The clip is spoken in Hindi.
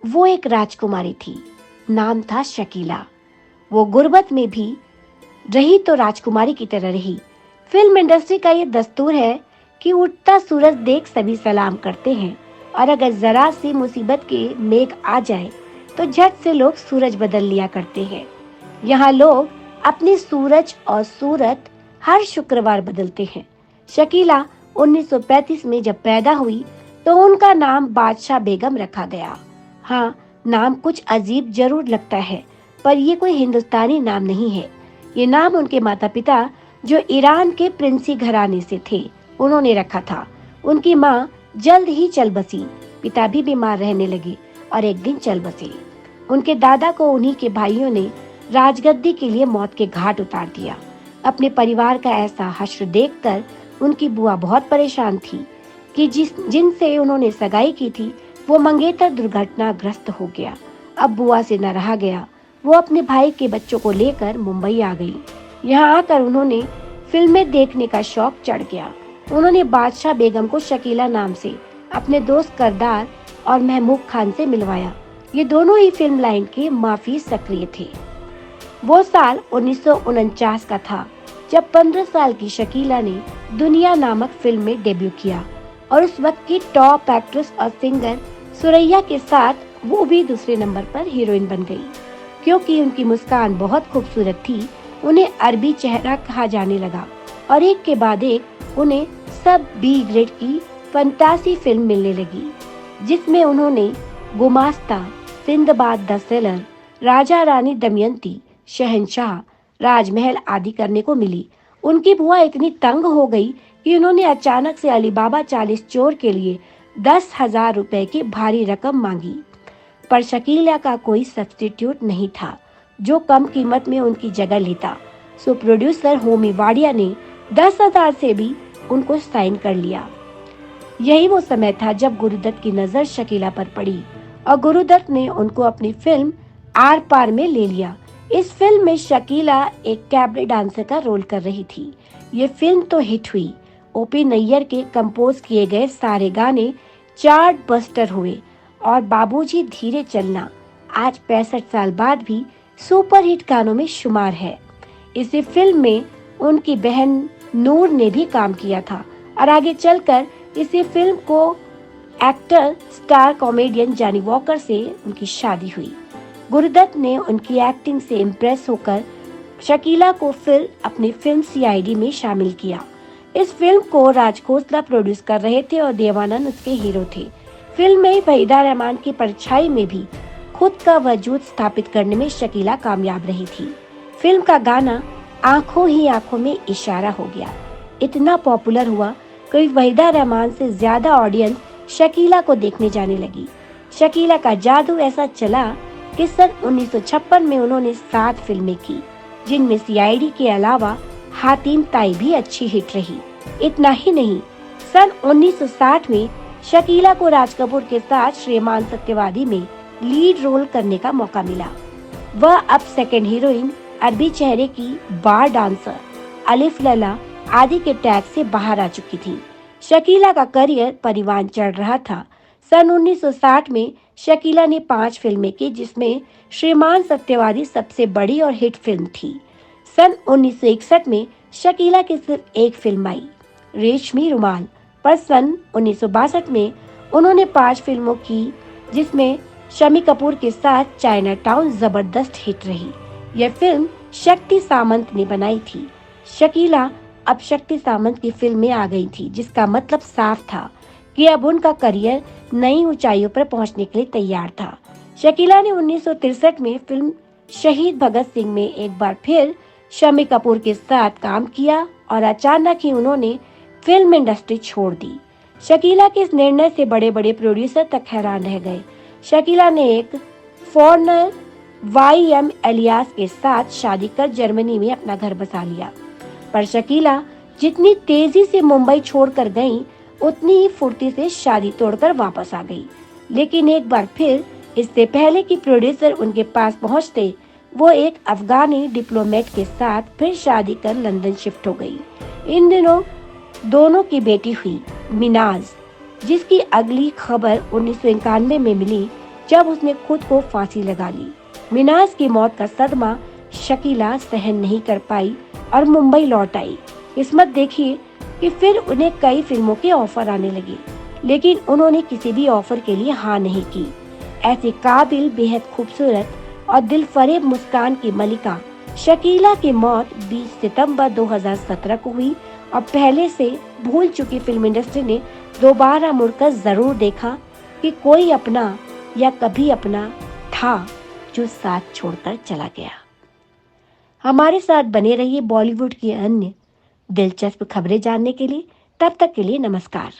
वो एक राजकुमारी थी, नाम था शकीला। वो गुर्बत में भी रही तो राजकुमारी की तरह रही। फिल्म इंडस्ट्री का ये दस्तूर है कि उठता सूरज देख सभी सलाम करते हैं, और अगर जरा सी मुसीबत के मेघ आ जाए तो झट से लोग सूरज बदल लिया करते हैं। यहाँ लोग अपनी सूरज और सूरत हर शुक्रवार बदलते हैं। शकीला 1935 में जब पैदा हुई तो उनका नाम बादशाह बेगम रखा गया। हाँ, नाम कुछ अजीब जरूर लगता है, पर ये कोई हिंदुस्तानी नाम नहीं है। ये नाम उनके माता पिता, जो ईरान के प्रिंसी घराने से थे, उन्होंने रखा था। उनकी माँ जल्द ही चल बसी, पिता भी बीमार रहने लगे और एक दिन चल बसे। उनके दादा को उन्हीं के भाइयों ने राजगद्दी के लिए मौत के घाट उतार दिया। अपने परिवार का ऐसा हश्र देखकर उनकी बुआ बहुत परेशान थी कि जिनसे उन्होंने सगाई की थी वो मंगेतर दुर्घटनाग्रस्त हो गया। अब बुआ से न रहा गया। वो अपने भाई के बच्चों को लेकर मुंबई आ गई। यहाँ आकर उन्होंने फिल्में देखने का शौक चढ़ गया। उन्होंने बादशाह बेगम को शकीला नाम से अपने दोस्त करदार और महमूद खान से मिलवाया। ये दोनों ही फिल्म लाइन के माफी सक्रिय थे। वो साल 1949 का था जब 15 साल की शकीला ने दुनिया नामक फिल्म में डेब्यू किया, और उस वक्त की टॉप एक्ट्रेस और सिंगर सुरैया के साथ वो भी दूसरे नंबर पर हीरोइन बन गई। क्योंकि उनकी मुस्कान बहुत खूबसूरत थी, उन्हें अरबी चेहरा कहा जाने लगा, और एक के बाद एक उन्हें सब बी ग्रेड की फंतासी फिल्म मिलने लगी, जिसमें उन्होंने गुमास्ता, Sinbad the seller, Raja Rani Damayanti, शहंशाह, राजमहल आदि करने को मिली। उनकी बुआ इतनी तंग हो गई कि उन्होंने अचानक से अलीबाबा 40 चोर के लिए 10,000 रुपए की भारी रकम मांगी, पर शकीला का कोई सब्स्टिट्यूट नहीं था जो कम कीमत में उनकी जगह लेता। सो प्रोड्यूसर होमी वाडिया ने 10,000 से भी उनको साइन कर लिया। यही वो समय था जब गुरुदत्त की नजर शकीला पर पड़ी और गुरुदत्त ने उनको अपनी फिल्म आर पार में ले लिया। इस फिल्म में शकीला एक कैबरे डांसर का रोल कर रही थी। ये फिल्म तो हिट हुई। ओपी नैयर के कंपोज किए गए सारे गाने चार्ट बस्टर हुए, और बाबूजी धीरे चलना आज 65 साल बाद भी सुपर हिट गानों में शुमार है। इसी फिल्म में उनकी बहन नूर ने भी काम किया था, और आगे चलकर इसी फिल्म को actor star comedian Johnny walker से उनकी शादी हुई। गुरुदत्त ने उनकी एक्टिंग से इम्प्रेस होकर शकीला को फिर अपनी फिल्म सीआईडी में शामिल किया। इस फिल्म को राज खोसला प्रोड्यूस कर रहे थे और देवानंद उसके हीरो थे। फिल्म में वहीदा रहमान की परछाई में भी खुद का वजूद स्थापित करने में शकीला कामयाब रही थी। फिल्म का गाना आंखों ही आंखों में इशारा हो गया इतना पॉपुलर हुआ कि वहीदा रहमान से ज्यादा ऑडियंस शकीला को देखने जाने लगी। शकीला का जादू ऐसा चला कि सन 1956 में उन्होंने 7 फिल्में की, जिनमें सीआईडी के अलावा हातिम ताई भी अच्छी हिट रही। इतना ही नहीं, सन 1960 में शकीला को राज कपूर के साथ श्रीमान सत्यवादी में लीड रोल करने का मौका मिला। वह अब सेकंड हीरोइन, अरबी चेहरे की बार डांसर, अलिफ लैला आदि के टैग से बाहर आ चुकी थी। शकीला का करियर परिवान चढ़ रहा था। सन 1960 में शकीला ने 5 फिल्में की, जिसमें श्रीमान सत्यवादी सबसे बड़ी और हिट फिल्म थी। सन 1961 में शकीला की सिर्फ एक फिल्म आई, रेशमी रुमाल, पर सन 1962 में उन्होंने 5 फिल्मों की, जिसमें शमी कपूर के साथ चाइना टाउन जबरदस्त हिट रही। यह फिल्म शक्ति सामंत ने बनाई थी। शकीला अब शक्ति सामंत की फिल्म में आ गई थी, जिसका मतलब साफ था कि अब उनका करियर नई ऊंचाइयों पर पहुंचने के लिए तैयार था। शकीला ने 1963 में फिल्म शहीद भगत सिंह में एक बार फिर शमी कपूर के साथ काम किया, और अचानक ही उन्होंने फिल्म इंडस्ट्री छोड़ दी। शकीला के इस निर्णय से बड़े बड़े प्रोड्यूसर तक हैरान रह गए। शकीला ने एक फॉरेनर YM एलियास के साथ शादी कर जर्मनी में अपना घर बसा लिया। पर शकीला जितनी तेजी से मुंबई छोड़कर गईं, उतनी ही फुर्ती से शादी तोड़कर वापस आ गई। लेकिन एक बार फिर, इससे पहले कि प्रोड्यूसर उनके पास पहुंचते, वो एक अफगानी डिप्लोमेट के साथ फिर शादी कर लंदन शिफ्ट हो गई। इन दिनों दोनों की बेटी हुई, मिनाज, जिसकी अगली खबर 1991 में मिली जब उसने खुद को फांसी लगा ली। मिनाज की मौत का सदमा शकीला सहन नहीं कर पाई और मुंबई लौट आई। किस्मत देखिए कि फिर उन्हें कई फिल्मों के ऑफर आने लगे, लेकिन उन्होंने किसी भी ऑफर के लिए हाँ नहीं की। ऐसे काबिल, बेहद खूबसूरत और दिल फरेब मुस्कान की मलिका शकीला की मौत 20 सितंबर 2017 को हुई और पहले से भूल चुकी फिल्म इंडस्ट्री ने दोबारा मुड़कर जरूर देखा कि कोई अपना या कभी अपना था जो साथ छोड़कर चला गया। हमारे साथ बने रहिए बॉलीवुड की अन्य दिलचस्प खबरें जानने के लिए। तब तक के लिए नमस्कार।